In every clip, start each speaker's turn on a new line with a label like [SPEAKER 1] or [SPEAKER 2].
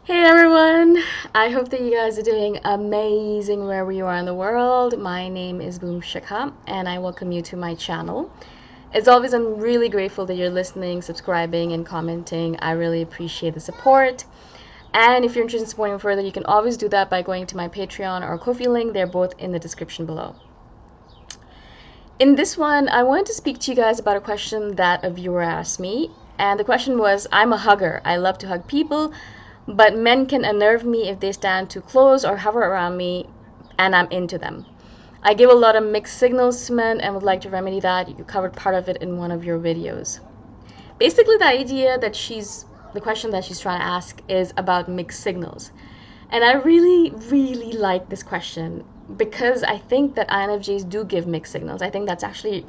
[SPEAKER 1] Hey everyone! I hope that you guys are doing amazing wherever you are in the world. My name is Shikha and I welcome you to my channel. As always, I'm really grateful that you're listening, subscribing, and commenting. I really appreciate the support. And if you're interested in supporting further, you can always do that by going to my Patreon or Ko-fi link. They're both in the description below. In this one, I wanted to speak to you guys about a question that a viewer asked me. And the question was, I'm a hugger. I love to hug people, but men can unnerve me if they stand too close or hover around me and I'm into them. I give a lot of mixed signals to men and would like to remedy that. You covered part of it in one of your videos. Basically, the question that she's trying to ask is about mixed signals. And I really, really like this question because I think that INFJs do give mixed signals. I think that's actually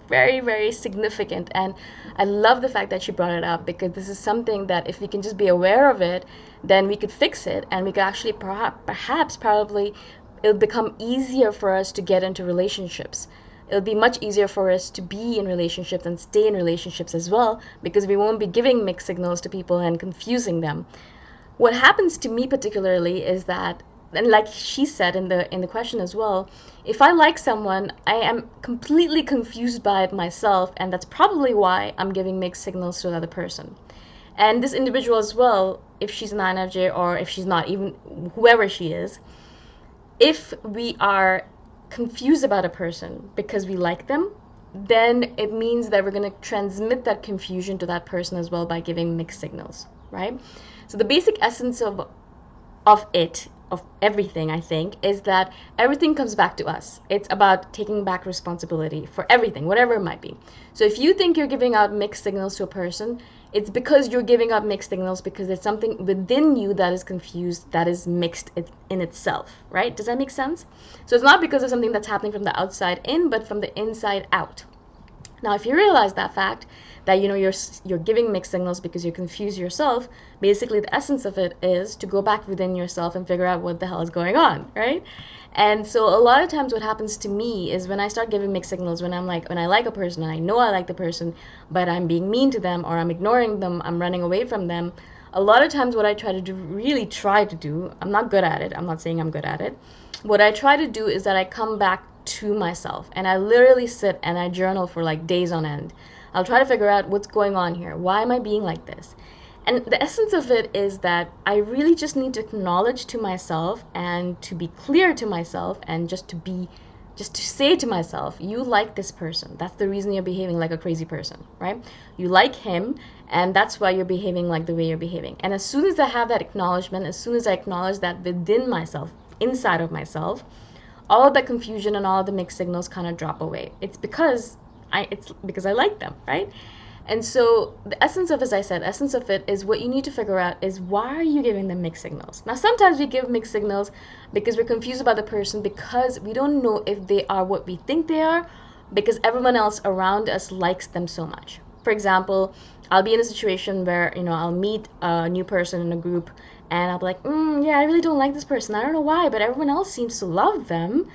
[SPEAKER 1] very, very significant. And I love the fact that she brought it up because this is something that if we can just be aware of it, then we could fix it and we could actually probably it'll become easier for us to get into relationships. It'll be much easier for us to be in relationships and stay in relationships as well because we won't be giving mixed signals to people and confusing them. What happens to me particularly is that, and like she said in the question as well, if I like someone, I am completely confused by it myself, and that's probably why I'm giving mixed signals to the other person. And this individual as well, if she's an INFJ or if she's not, even whoever she is, if we are confused about a person because we like them, then it means that we're going to transmit that confusion to that person as well by giving mixed signals, right? So the basic essence of everything, I think, is that everything comes back to us. It's about taking back responsibility for everything, whatever it might be. So if you think you're giving out mixed signals to a person, it's because you're giving out mixed signals because there's something within you that is confused, that is mixed in itself, right? Does that make sense? So it's not because of something that's happening from the outside in, but from the inside out. Now, if you realize that fact, that you're giving mixed signals because you're confused yourself, basically the essence of it is to go back within yourself and figure out what the hell is going on, right? And so a lot of times what happens to me is when I start giving mixed signals, when I like a person and I know I like the person, but I'm being mean to them or I'm ignoring them, I'm running away from them, a lot of times what I try to do, really try to do, I'm not good at it, I'm not saying I'm good at it, what I try to do is that I come back to myself and I literally sit and I journal for like days on end. I'll try to figure out what's going on here. Why am I being like this? And the essence of it is that I really just need to acknowledge to myself and to be clear to myself and just to say to myself, you like this person. That's the reason you're behaving like a crazy person, right? You like him, and that's why you're behaving like the way you're behaving. And as soon as I have that acknowledgement, as soon as I acknowledge that within myself, inside of myself, all of the confusion and all of the mixed signals kind of drop away. It's because I like them, right? And so the essence of, as I said, essence of it is what you need to figure out is why are you giving them mixed signals? Now, sometimes we give mixed signals because we're confused about the person because we don't know if they are what we think they are because everyone else around us likes them so much. For example, I'll be in a situation where, I'll meet a new person in a group and I'll be like, yeah, I really don't like this person. I don't know why, but everyone else seems to love them.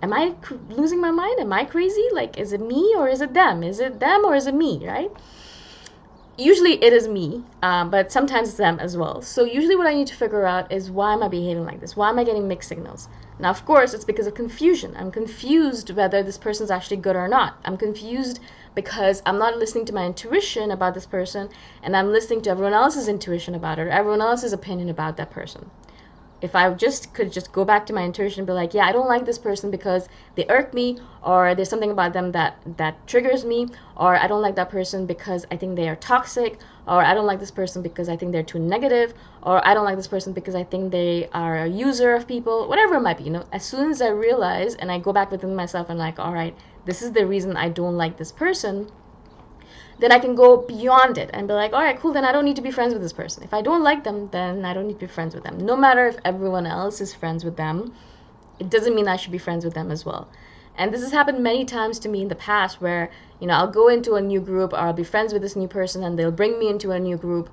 [SPEAKER 1] Am I losing my mind? Am I crazy? Like, is it me or is it them? Is it them or is it me, right? Usually it is me, but sometimes it's them as well. So usually what I need to figure out is why am I behaving like this? Why am I getting mixed signals? Now, of course, it's because of confusion. I'm confused whether this person's actually good or not. I'm confused because I'm not listening to my intuition about this person, and I'm listening to everyone else's intuition about it, or everyone else's opinion about that person. If I could just go back to my intuition and be like, yeah, I don't like this person because they irk me, or there's something about them that triggers me, or I don't like that person because I think they are toxic, or I don't like this person because I think they're too negative, or I don't like this person because I think they are a user of people, whatever it might be, as soon as I realize and I go back within myself and like, all right, this is the reason I don't like this person, then I can go beyond it and be like, all right, cool, then I don't need to be friends with this person. If I don't like them, then I don't need to be friends with them. No matter if everyone else is friends with them, it doesn't mean I should be friends with them as well. And this has happened many times to me in the past where, I'll go into a new group or I'll be friends with this new person and they'll bring me into a new group.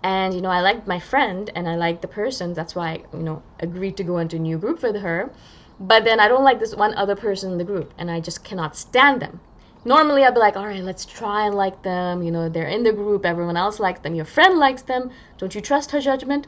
[SPEAKER 1] And, I like my friend and I like the person. That's why I, agreed to go into a new group with her. But then I don't like this one other person in the group and I just cannot stand them. Normally I'd be like, all right, let's try and like them. They're in the group. Everyone else likes them. Your friend likes them. Don't you trust her judgment?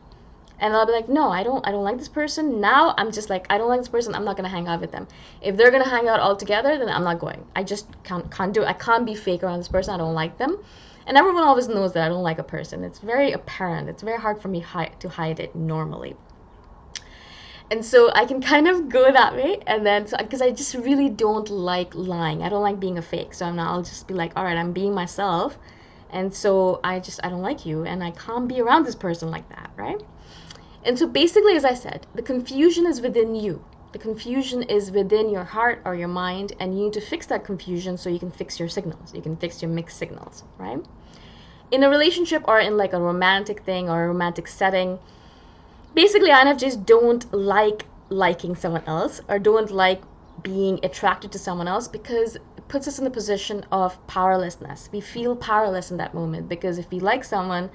[SPEAKER 1] And I'll be like, no, I don't like this person. Now I'm just like, I don't like this person. I'm not gonna hang out with them. If they're gonna hang out all together, then I'm not going. I just can't do it. I can't be fake around this person. I don't like them. And everyone always knows that I don't like a person. It's very apparent. It's very hard for me to hide it normally. And so I can kind of go that way, and then because I just really don't like lying. I don't like being a fake. So I'll just be like, all right, I'm being myself, and so I don't like you, and I can't be around this person like that, right? And so basically, as I said, the confusion is within you. The confusion is within your heart or your mind, and you need to fix that confusion so you can fix your signals. You can fix your mixed signals, right? In a relationship or in like a romantic thing or a romantic setting, basically INFJs don't like liking someone else or don't like being attracted to someone else because it puts us in the position of powerlessness. We feel powerless in that moment because if we like someone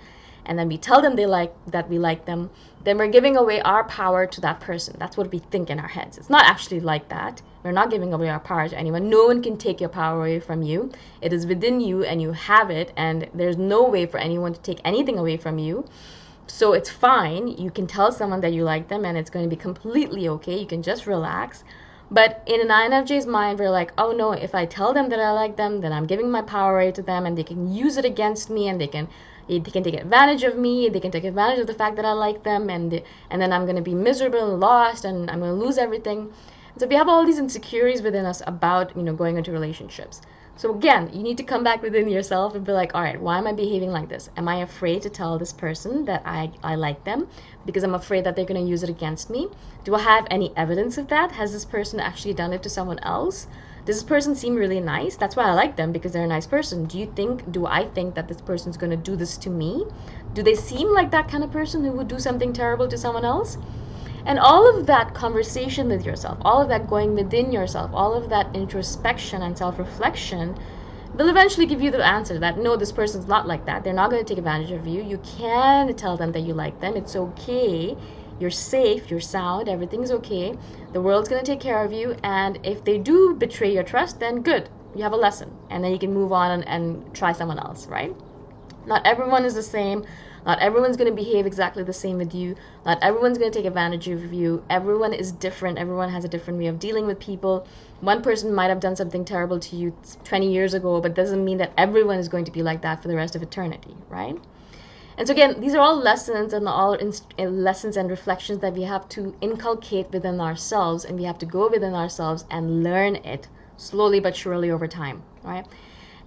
[SPEAKER 1] and then we tell them that we like them, then we're giving away our power to that person. That's what we think in our heads. It's not actually like that. We're not giving away our power to anyone. No one can take your power away from you. It is within you and you have it, and there's no way for anyone to take anything away from you. So it's fine. You can tell someone that you like them and it's going to be completely okay. You can just relax. But in an INFJ's mind, we're like, oh no, if I tell them that I like them, then I'm giving my power away to them and they can use it against me, and they can take advantage of me. They can take advantage of the fact that I like them, and then I'm going to be miserable and lost, and I'm going to lose everything. And so we have all these insecurities within us about, going into relationships. So again, you need to come back within yourself and be like, all right, why am I behaving like this? Am I afraid to tell this person that I like them because I'm afraid that they're going to use it against me? Do I have any evidence of that? Has this person actually done it to someone else? Does this person seem really nice? That's why I like them, because they're a nice person. Do I think that this person's going to do this to me? Do they seem like that kind of person who would do something terrible to someone else? And all of that conversation with yourself, all of that going within yourself, all of that introspection and self-reflection will eventually give you the answer that no, this person's not like that. They're not going to take advantage of you. You can tell them that you like them. It's okay. You're safe. You're sound. Everything's okay. The world's going to take care of you. And if they do betray your trust, then good. You have a lesson. And then you can move on and try someone else, right? Not everyone is the same. Not everyone's going to behave exactly the same with you. Not everyone's going to take advantage of you. Everyone is different. Everyone has a different way of dealing with people. One person might have done something terrible to you 20 years ago, but doesn't mean that everyone is going to be like that for the rest of eternity, right? And so again, these are all lessons and lessons and reflections that we have to inculcate within ourselves, and we have to go within ourselves and learn it slowly but surely over time, right?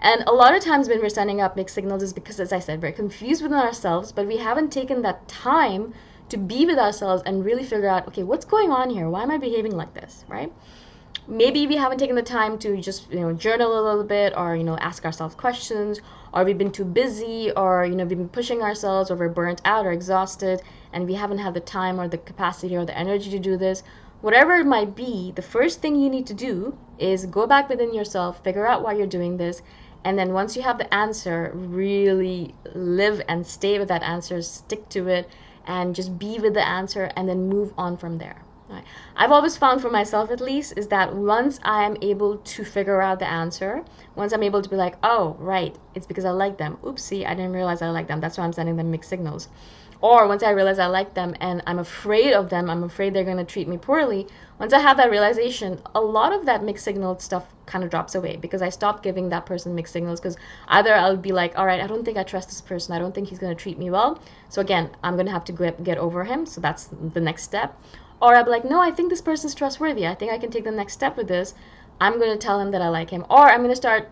[SPEAKER 1] And a lot of times when we're sending up mixed signals is because, as I said, we're confused within ourselves, but we haven't taken that time to be with ourselves and really figure out, okay, what's going on here? Why am I behaving like this, right? Maybe we haven't taken the time to just, journal a little bit, or, ask ourselves questions, or we've been too busy, or, we've been pushing ourselves, or we're burnt out or exhausted, and we haven't had the time or the capacity or the energy to do this. Whatever it might be, the first thing you need to do is go back within yourself, figure out why you're doing this, and then once you have the answer, really live and stay with that answer, stick to it, and just be with the answer, and then move on from there. Right? I've always found, for myself at least, is that once I am able to figure out the answer, once I'm able to be like, oh, right, it's because I like them. Oopsie, I didn't realize I like them. That's why I'm sending them mixed signals. Or once I realize I like them and I'm afraid of them, I'm afraid they're going to treat me poorly, once I have that realization, a lot of that mixed signal stuff kind of drops away, because I stop giving that person mixed signals, because either I'll be like, all right, I don't think I trust this person. I don't think he's going to treat me well. So again, I'm going to have to get over him. So that's the next step. Or I'll be like, no, I think this person's trustworthy. I think I can take the next step with this. I'm going to tell him that I like him. Or I'm going to start,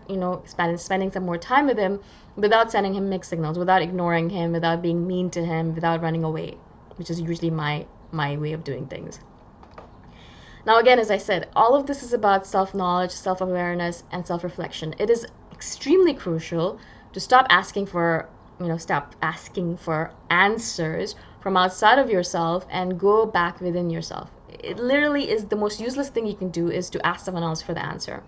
[SPEAKER 1] spending some more time with him without sending him mixed signals, without ignoring him, without being mean to him, without running away, which is usually my way of doing things. Now, again, as I said, all of this is about self-knowledge, self-awareness, and self-reflection. It is extremely crucial to stop asking for answers from outside of yourself and go back within yourself. It literally is the most useless thing you can do, is to ask someone else for the answer.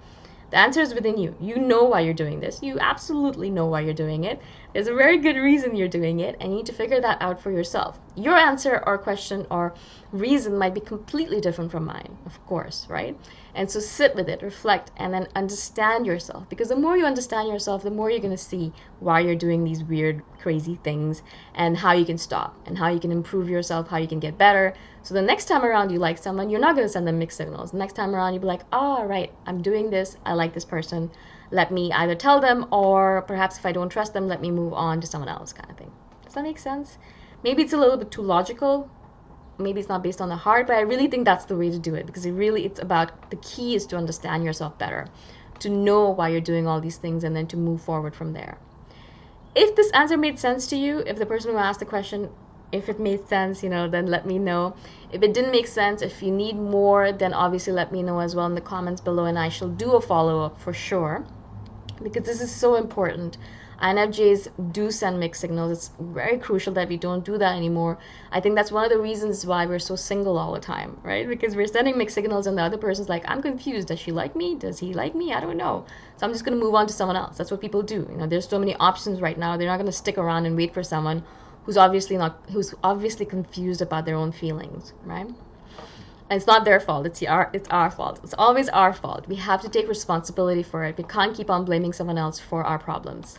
[SPEAKER 1] The answer is within you. You know why you're doing this. You absolutely know why you're doing it. There's a very good reason you're doing it, and you need to figure that out for yourself. Your answer or question or reason might be completely different from mine, of course, right? And so sit with it, reflect, and then understand yourself. Because the more you understand yourself, the more you're going to see why you're doing these weird, crazy things, and how you can stop, and how you can improve yourself, how you can get better. So the next time around you like someone, you're not going to send them mixed signals. The next time around, you'll be like, oh, right, I'm doing this. I like this person. Let me either tell them, or perhaps if I don't trust them, let me move on to someone else, kind of thing. Does that make sense? Maybe it's a little bit too logical. Maybe it's not based on the heart, but I really think that's the way to do it, because it's about, the key is to understand yourself better, to know why you're doing all these things, and then to move forward from there. If this answer made sense to you, if the person who asked the question, if it made sense, then let me know. If it didn't make sense, if you need more, then obviously let me know as well in the comments below, and I shall do a follow-up for sure, because this is so important. INFJs do send mixed signals. It's very crucial that we don't do that anymore. I think that's one of the reasons why we're so single all the time, right? Because we're sending mixed signals and the other person's like, I'm confused. Does she like me? Does he like me? I don't know. So I'm just going to move on to someone else. That's what people do. There's so many options right now. They're not going to stick around and wait for someone who's obviously confused about their own feelings, right? And it's not their fault. It's our fault. It's always our fault. We have to take responsibility for it. We can't keep on blaming someone else for our problems.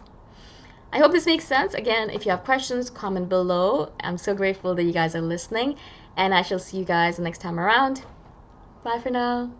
[SPEAKER 1] I hope this makes sense. Again, if you have questions, comment below. I'm so grateful that you guys are listening, and I shall see you guys the next time around. Bye for now.